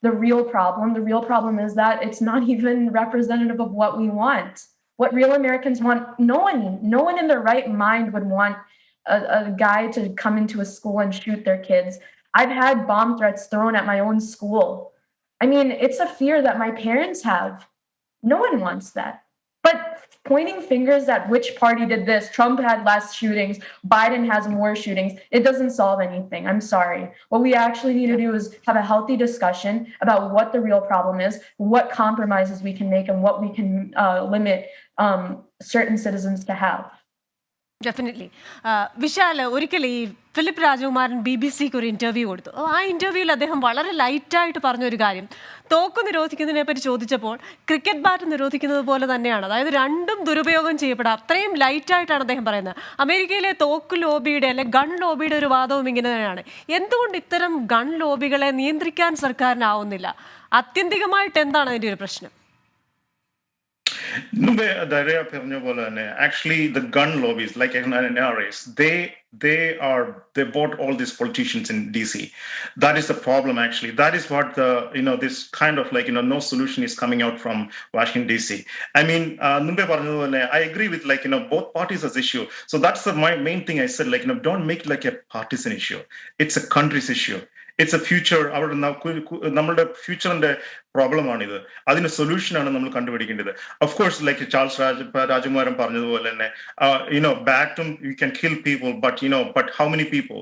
the real problem is that it's not even representative of what we want. What real Americans want, no one in their right mind would want a guy to come into a school and shoot their kids. I've had bomb threats thrown at my own school. I mean, it's a fear that my parents have. No one wants that. But pointing fingers at which party did this, Trump had less shootings, Biden has more shootings, it doesn't solve anything. I'm sorry. What we actually need to do is have a healthy discussion about what the real problem is, what compromises we can make, and what we can limit certain citizens to have. Definitely. Vishal, ഒരിക്കൽ ഈ Philip രാജകുമാരൻ BBC-ക്ക് ഒരു interview കൊടുത്തു. ആ ഇൻ്റർവ്യൂവിൽ അദ്ദേഹം വളരെ ലൈറ്റായിട്ട് പറഞ്ഞൊരു കാര്യം, തോക്ക് നിരോധിക്കുന്നതിനെ പറ്റി ചോദിച്ചപ്പോൾ ക്രിക്കറ്റ് ബാറ്റ് നിരോധിക്കുന്നത് പോലെ തന്നെയാണ്, അതായത് രണ്ടും ദുരുപയോഗം ചെയ്യപ്പെടാം, അത്രയും ലൈറ്റായിട്ടാണ് അദ്ദേഹം പറയുന്നത്. അമേരിക്കയിലെ തോക്ക് ലോബിയുടെ അല്ലെ ഗൺ ലോബിയുടെ ഒരു വാദവും ഇങ്ങനെ തന്നെയാണ്. എന്തുകൊണ്ട് ഇത്തരം ഗൺ ലോബികളെ നിയന്ത്രിക്കാൻ സർക്കാരിനാവുന്നില്ല? ആത്യന്തികമായിട്ട് എന്താണ് അതിൻ്റെ ഒരു പ്രശ്നം? Actually, the gun lobbies, like NRAs, they bought all these politicians in DC. That is the problem. Actually, that is what this kind of no solution is coming out from Washington DC. I mean, I agree with both parties as issue. So that's my main thing. I said don't make it like a partisan issue. It's a country's issue. It's a future. നമ്മുടെ ഫ്യൂച്ചറിന്റെ പ്രോബ്ലമാണിത്. അതിന് സൊല്യൂഷനാണ് നമ്മൾ കണ്ടുപിടിക്കേണ്ടത്. Of course Charles രാജകുമാരൻ പറഞ്ഞതുപോലെ തന്നെ ബാറ്റും you can kill people, but how many people?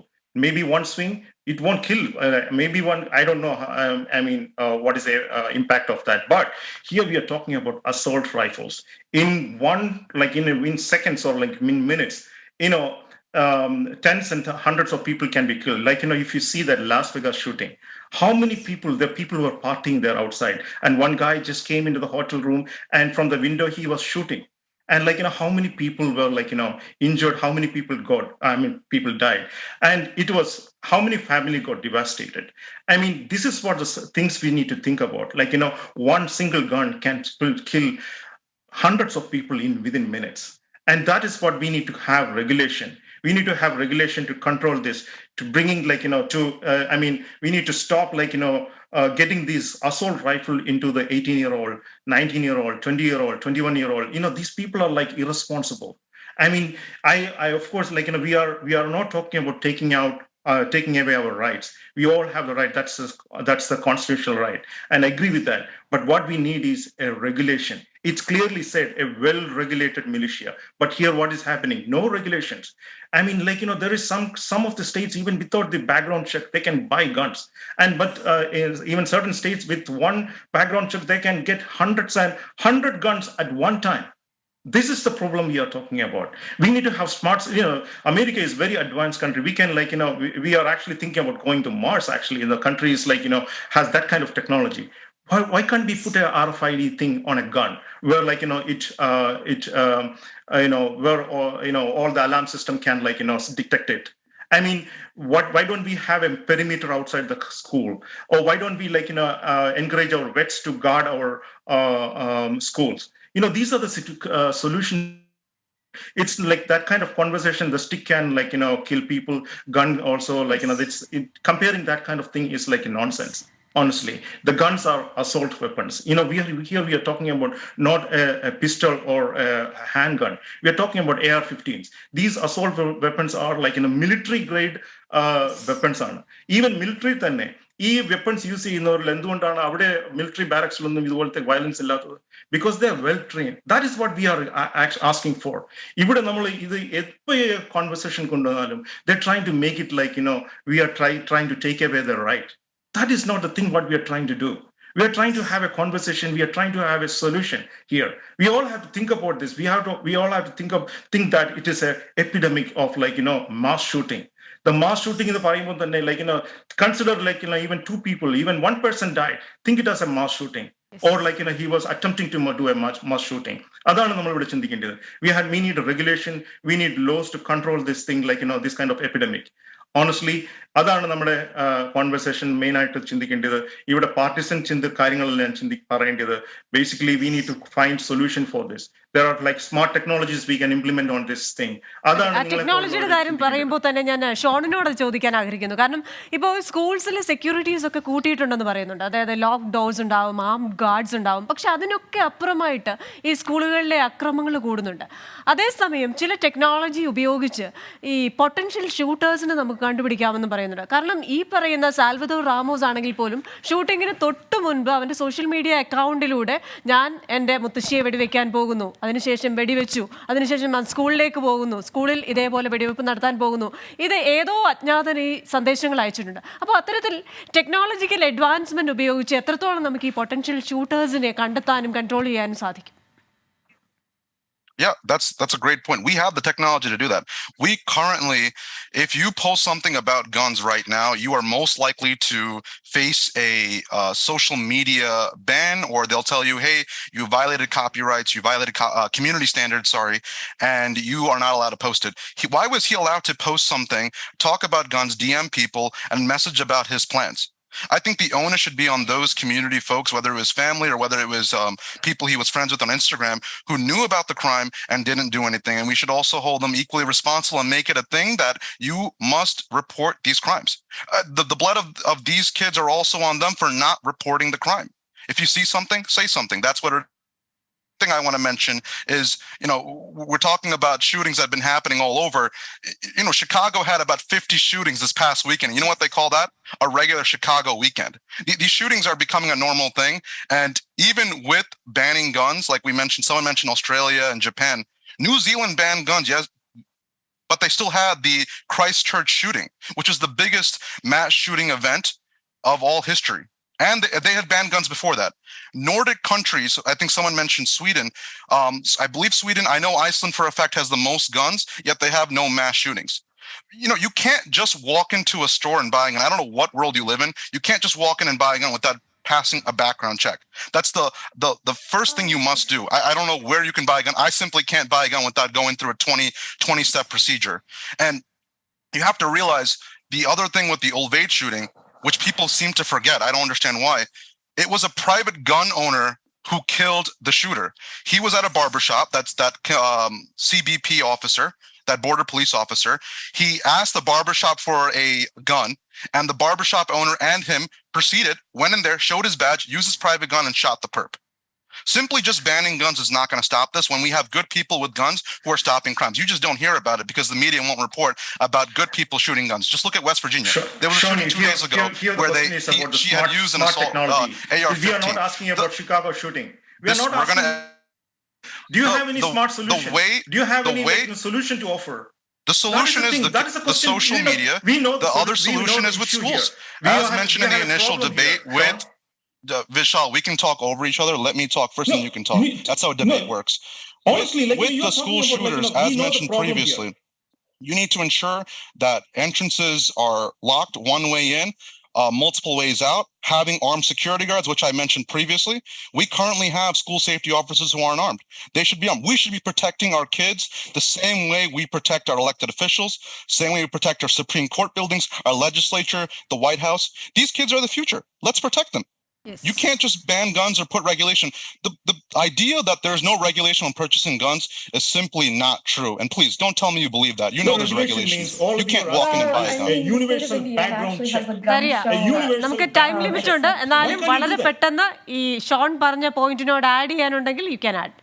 Maybe one swing, it won't kill. Maybe one, I don't know. What is the impact of that? But here we are talking about assault rifles. In seconds or in minutes, tens and hundreds of people can be killed. If you see that Las Vegas shooting, how many people, the people who were partying there outside, and one guy just came into the hotel room and from the window he was shooting. And how many people were injured, how many people died. And it was how many family got devastated. This is what the things we need to think about. One single gun can kill hundreds of people within minutes. And that is what we need to have regulation. We need to have regulation to control this, to bringing we need to stop getting these assault rifle into the 18-year-old, 19-year-old, 20-year-old, 21-year-old. These people are irresponsible. I of course we are not talking about taking away our rights. We all have the right. That's the constitutional right, and I agree with that. But what we need is a regulation. It's clearly said a well-regulated militia. But here, what is happening? No regulations. There is some of the states, even without the background check, they can buy guns. But even certain states with one background check, they can get 100 guns at one time. This is the problem we are talking about. We need to have smart. America is a very advanced country. We can we are actually thinking about going to Mars. Actually, the country is has that kind of technology. Why can't we put a RFID thing on a gun where where all the alarm system can detect it? Why don't we have a perimeter outside the school? Or why don't we encourage our vets to guard our schools? These are the solutions. It's that kind of conversation. The stick can kill people. Gun also comparing that kind of thing is nonsense. Honestly, the guns are assault weapons. We are talking about not a pistol or a handgun. We are talking about AR-15s. These assault weapons are military grade weapons. Even military തന്നെ ഈ weapons use ചെയ്യുന്നവരിൽ എന്തുകൊണ്ടാണ് അവിടെ military ബാരക്സിലൊന്നും ഇതുപോലത്തെ violence ഇല്ലാത്തത്? Because they are well trained. That is what we are asking for. ഇവിടെ നമ്മൾ ഇത് എപ്പോ കോൺവെർസേഷൻ കൊണ്ടുവന്നാലും they trying to make it we are trying to take away the right. That is not the thing what we are trying to do. We are trying to have a conversation. We are trying to have a solution here. We all have to think about this. We all have to think that it is an epidemic of mass shooting. The mass shooting in the parliament, consider even two people, even one person died. Think it as a mass shooting. Yes. Or he was attempting to do a mass shooting. അതാണ് നമ്മൾ ഇവിടെ ചിന്തിക്കേണ്ടത്. We need a regulation. We need laws to control this thing, this kind of epidemic. Honestly, അതാണ് നമ്മുടെ conversation main ആയിട്ട് ചിന്തിക്കേണ്ടത്. ഇവിടെ partisan കാര്യങ്ങളെല്ലാം പറയേണ്ടത്. Basically, we need to find solution for this. There are like smart technologies we can implement on this thing. ആ ടെക്നോളജിയുടെ കാര്യം പറയുമ്പോൾ തന്നെ ഞാൻ ഷോണിനോട് ചോദിക്കാൻ ആഗ്രഹിക്കുന്നു. കാരണം ഇപ്പോൾ സ്കൂൾസിൽ സെക്യൂരിറ്റീസ് ഒക്കെ കൂട്ടിയിട്ടുണ്ടെന്ന് പറയുന്നുണ്ട്. അതായത് ലോക്ക് ഡോർസ് ഉണ്ടാവും, ആം ഗാർഡ്സ് ഉണ്ടാവും. പക്ഷെ അതിനൊക്കെ അപ്പുറമായിട്ട് ഈ സ്കൂളുകളിലെ അക്രമങ്ങൾ കൂടുന്നുണ്ട്. അതേസമയം ചില ടെക്നോളജി ഉപയോഗിച്ച് ഈ പൊട്ടൻഷ്യൽ ഷൂട്ടേഴ്സിനെ നമുക്ക് കണ്ടുപിടിക്കാമെന്ന് പറയുന്നുണ്ട്. കാരണം ഈ പറയുന്ന സാൽവദോർ റാമോസ് ആണെങ്കിൽ പോലും ഷൂട്ടിങ്ങിന് തൊട്ട് മുൻപ് അവൻ്റെ സോഷ്യൽ മീഡിയ അക്കൗണ്ടിലൂടെ ഞാൻ എൻ്റെ മുത്തശ്ശിയെ വെടിവെക്കാൻ പോകുന്നു, അതിനുശേഷം വെടിവെച്ചു, അതിനുശേഷം ഞാൻ സ്കൂളിലേക്ക് പോകുന്നു, സ്കൂളിൽ ഇതേപോലെ വെടിവെപ്പ് നടത്താൻ പോകുന്നു, ഇത് ഏതോ അജ്ഞാതൻ ഈ സന്ദേശങ്ങൾ അയച്ചിട്ടുണ്ട്. അപ്പോൾ അത്തരത്തിൽ ടെക്നോളജിക്കൽ അഡ്വാൻസ്മെന്റ് ഉപയോഗിച്ച് എത്രത്തോളം നമുക്ക് ഈ പൊട്ടൻഷ്യൽ ഷൂട്ടേഴ്സിനെ കണ്ടെത്താനും കൺട്രോൾ ചെയ്യാനും സാധിക്കും? Yeah, that's a great point. We have the technology to do that. We currently, if you post something about guns right now, you are most likely to face a social media ban, or they'll tell you, hey, you violated copyrights, you violated community standards, sorry, and you are not allowed to post it. Why was he allowed to post something, talk about guns, DM people, and message about his plans? I think the onus should be on those community folks, whether it was family or whether it was people he was friends with on Instagram, who knew about the crime and didn't do anything. And we should also hold them equally responsible and make it a thing that you must report these crimes. The blood of these kids are also on them for not reporting the crime. If you see something, say something. That's what thing I want to mention is, we're talking about shootings that have been happening all over. Chicago had about 50 shootings this past weekend. You know what they call that? A regular Chicago weekend. These shootings are becoming a normal thing. And even with banning guns, like someone mentioned Australia and Japan, New Zealand banned guns, yes, but they still had the Christchurch shooting, which is the biggest mass shooting event of all history. And they had banned guns before that. Nordic countries, I think someone mentioned Sweden. I believe Sweden, I know Iceland for a fact has the most guns, yet they have no mass shootings. You can't just walk into a store and buy a gun. I don't know what world you live in. You can't just walk in and buy a gun without passing a background check. That's the first thing you must do. I don't know where you can buy a gun. I simply can't buy a gun without going through a 20-step procedure. And you have to realize the other thing with the Ulvade shooting, which people seem to forget. I don't understand why. It was a private gun owner who killed the shooter. He was at a barbershop. That's that CBP officer, that border police officer. He asked the barbershop for a gun, and the barbershop owner and him proceeded, went in there, showed his badge, used his private gun, and shot the perp. Simply just banning guns is not going to stop this when we have good people with guns who are stopping crimes. You just don't hear about it because the media won't report about good people shooting guns. Just look at West Virginia. Sure. There was a shooting 2 days ago where she had used an assault AR-15. We are not asking about Chicago shooting. We are not asking. Do you have any smart solution? Do you have any solution to offer? The solution is the social media. The other solution is with schools. As mentioned in the initial debate with Vishal, we can talk over each other. Let me talk first, and you can talk. That's how a debate works. Honestly, with the school shooters, as mentioned previously, you need to ensure that entrances are locked one way in, multiple ways out, having armed security guards, which I mentioned previously. We currently have school safety officers who aren't armed. They should be armed. We should be protecting our kids the same way we protect our elected officials, same way we protect our Supreme Court buildings, our legislature, the White House. These kids are the future. Let's protect them. Yes. You can't just ban guns or put regulation. The idea that there's no regulation on purchasing guns is simply not true. And please, don't tell me you believe that. You know there's regulations. You can't walk in and buy a gun. A universal background check. നമുക്ക് time limit ഉണ്ട്. എന്നാലും വളരെ പെട്ടെന്ന് ഈ Sean പറഞ്ഞ പോയിന്റിനോട് add ചെയ്യാനുണ്ടെങ്കിൽ you can add.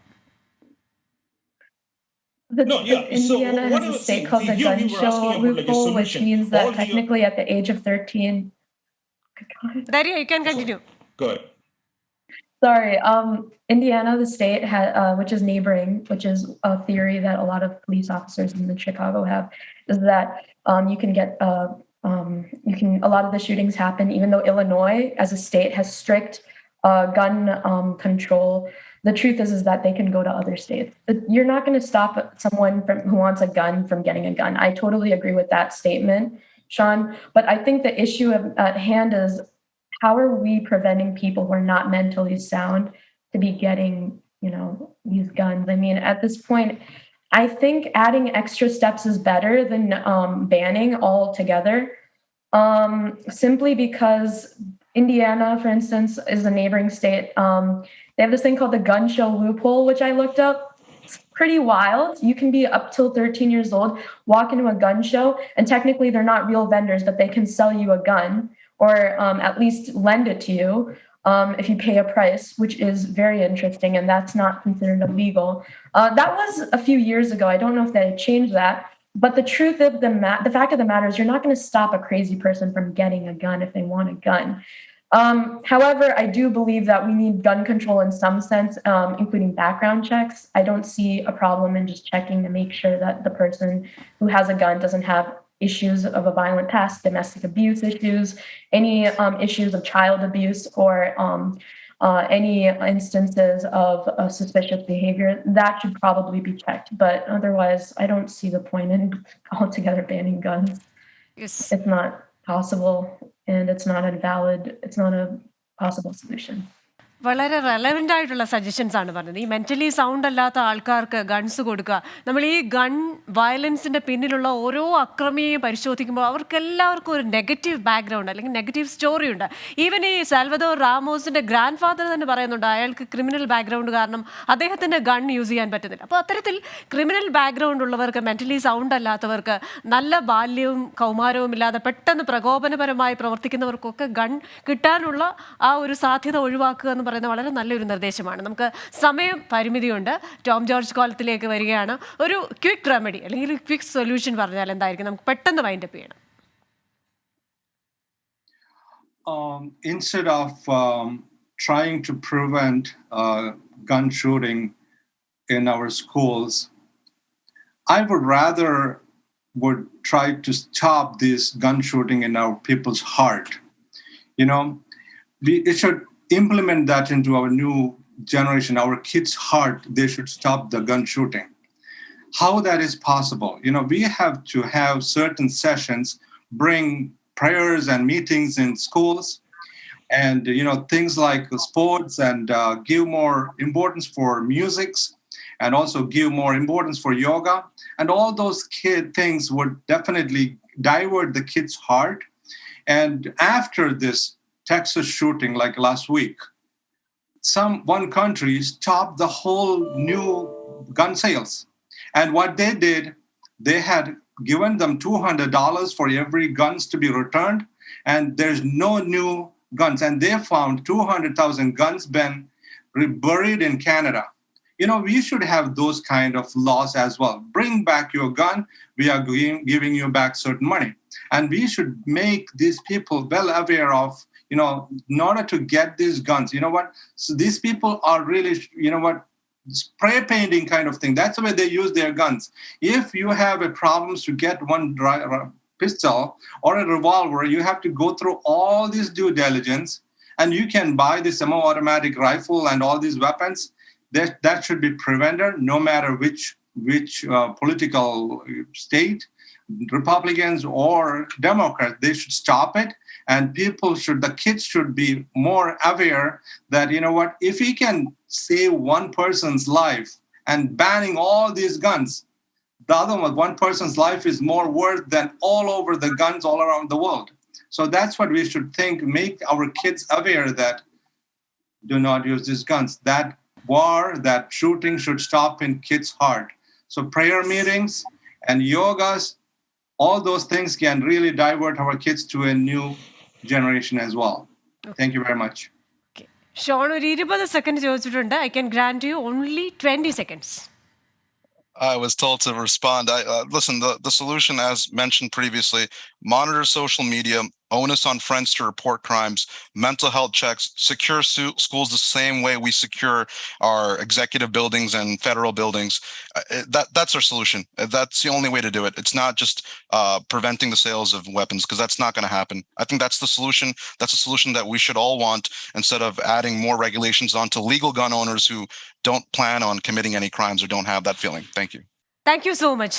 Indiana has a state called the gun show loophole, which means that technically at the age of 13. Daria, you can continue. Good. Sorry. Indiana, the state, which is neighboring, which is a theory that a lot of police officers in Chicago have, is that you can get a lot of the shootings happen, even though Illinois, as a state, has strict gun control. The truth is that they can go to other states. You're not going to stop someone who wants a gun from getting a gun. I totally agree with that statement, Sean. But I think the issue at hand is, how are we preventing people who are not mentally sound to be getting, these guns? I mean, at this point, I think adding extra steps is better than banning altogether. Simply because Indiana, for instance, is a neighboring state. They have this thing called the gun show loophole, which I looked up. It's pretty wild. You can be up till 13 years old, walk into a gun show, and technically they're not real vendors, but they can sell you a gun or at least lend it to you if you pay a price, which is very interesting, and that's not considered illegal. That was a few years ago. I don't know if they changed that. But the truth of the fact of the matter is, you're not going to stop a crazy person from getting a gun if they want a gun. However, I do believe that we need gun control in some sense, including background checks. I don't see a problem in just checking to make sure that the person who has a gun doesn't have issues of a violent past, domestic abuse issues, any issues of child abuse, or any instances of suspicious behavior. That should probably be checked. But otherwise, I don't see the point in altogether banning guns. Yes. It's not possible, and it's not a possible solution. വളരെ relevant ആയിട്ടുള്ള suggestions ആണ് പറഞ്ഞത്. ഈ mentally sound അല്ലാത്ത ആൾക്കാർക്ക് guns കൊടുക്കുക. നമ്മൾ ഈ ഗൺ വയലൻസിൻ്റെ പിന്നിലുള്ള ഓരോ അക്രമിയെയും പരിശോധിക്കുമ്പോൾ അവർക്കെല്ലാവർക്കും ഒരു നെഗറ്റീവ് ബാക്ക്ഗ്രൗണ്ട് അല്ലെങ്കിൽ നെഗറ്റീവ് സ്റ്റോറി ഉണ്ട്. ഈവൻ ഈ സാൽവദോർ റാമോസിൻ്റെ ഗ്രാൻഡ് ഫാദർ തന്നെ പറയുന്നുണ്ട് അയാൾക്ക് ക്രിമിനൽ ബാക്ക്ഗ്രൗണ്ട് കാരണം അദ്ദേഹത്തിന് ഗൺ യൂസ് ചെയ്യാൻ പറ്റുന്നില്ല. അപ്പോൾ അത്തരത്തിൽ ക്രിമിനൽ ബാക്ക്ഗ്രൗണ്ട് ഉള്ളവർക്ക്, മെൻ്റലി സൗണ്ട് അല്ലാത്തവർക്ക്, നല്ല ബാല്യവും കൗമാരവും ഇല്ലാതെ പെട്ടെന്ന് പ്രകോപനപരമായി പ്രവർത്തിക്കുന്നവർക്കൊക്കെ ഗൺ കിട്ടാനുള്ള ആ ഒരു സാധ്യത ഒഴിവാക്കുക എന്ന് പറയുന്നത് വളരെ നല്ലൊരു നിർദ്ദേശമാണ്. നമുക്ക് സമയം പരിമിതിയുണ്ട്. ടോം ജോർജ് കോലത്തിലേക്ക് വരികയാണ്. ഒരു ക്വിക്ക് റെമഡി അല്ലെങ്കിൽ ക്വിക്ക് സൊല്യൂഷൻ പറഞ്ഞാൽ എന്തായിരിക്കും? നമുക്ക് പെട്ടെന്ന് വൈൻഡപ്പ് ചെയ്യണം. Instead of trying to prevent gun shooting in our schools, I would try to stop this gun shooting in our people's heart. You know, it should implement that into our new generation, our kids' heart. They should stop the gun shooting. How that is possible? You know, we have to have certain sessions, bring prayers and meetings in schools, and you know, things like sports, and give more importance for musics, and also give more importance for yoga, and all those things would definitely divert the kids' heart. And after this Texas shooting, like last week, one country stopped the whole new gun sales. And what they did, they had given them $200 for every guns to be returned, and there's no new guns. And they found 200,000 guns been buried in Canada. You know, we should have those kind of laws as well. Bring back your gun. We are giving you back certain money. And we should make these people well aware of, you know, in order to get these guns, you know what? So these people are really, you know what, spray painting kind of thing. That's the way they use their guns. If you have a problem to get one pistol or a revolver, you have to go through all this due diligence, and you can buy this semi-automatic rifle and all these weapons. That should be prevented, no matter which political state, Republicans or Democrats. They should stop it. And the kids should be more aware that, you know what, if we can save one person's life and banning all these guns, the other one person's life is more worth than all over the guns all around the world. So that's what we should think, make our kids aware that do not use these guns. That war, that shooting should stop in kids' heart. So prayer meetings and yogas, all those things can really divert our kids to a new generation as well. Thank you very much. Okay. Sean ഒരു 20 second ചോദിച്ചിട്ടുണ്ട്. I can grant you only 20 seconds. I was told to respond. Listen, the solution, as mentioned previously, monitor social media, onus on friends to report crimes, mental health checks, secure schools the same way we secure our executive buildings and federal buildings. That's our solution. That's the only way to do it. It's not just preventing the sales of weapons, because that's not going to happen. I think that's the solution. That's a solution that we should all want, instead of adding more regulations onto legal gun owners who don't plan on committing any crimes or don't have that feeling. Thank you. Thank you so much.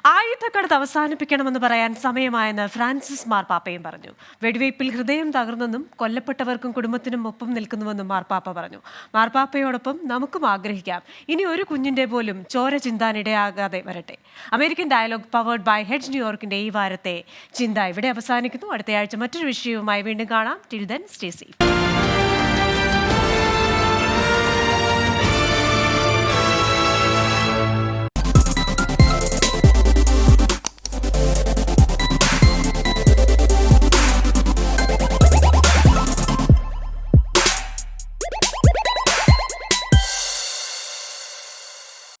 ആയുധക്കടത്ത് അവസാനിപ്പിക്കണമെന്ന് പറയാൻ സമയമായെന്ന് Francis മാർപ്പാപ്പയും പറഞ്ഞു. വെടിവയ്പിൽ ഹൃദയം തകർന്നെന്നും കൊല്ലപ്പെട്ടവർക്കും കുടുംബത്തിനും ഒപ്പം നിൽക്കുന്നുവെന്നും മാർപ്പാപ്പ പറഞ്ഞു. മാർപ്പാപ്പയോടൊപ്പം നമുക്കും ആഗ്രഹിക്കാം, ഇനി ഒരു കുഞ്ഞിന്റെ പോലും ചോര ചിന്താനിടയാകാതെ വരട്ടെ. American dialogue powered by Hedge ന്യൂയോർക്കിന്റെ ഈ വാരത്തെ ചിന്ത ഇവിടെ അവസാനിക്കുന്നു. അടുത്തയാഴ്ച മറ്റൊരു വിഷയവുമായി വീണ്ടും കാണാം. Till then stay safe.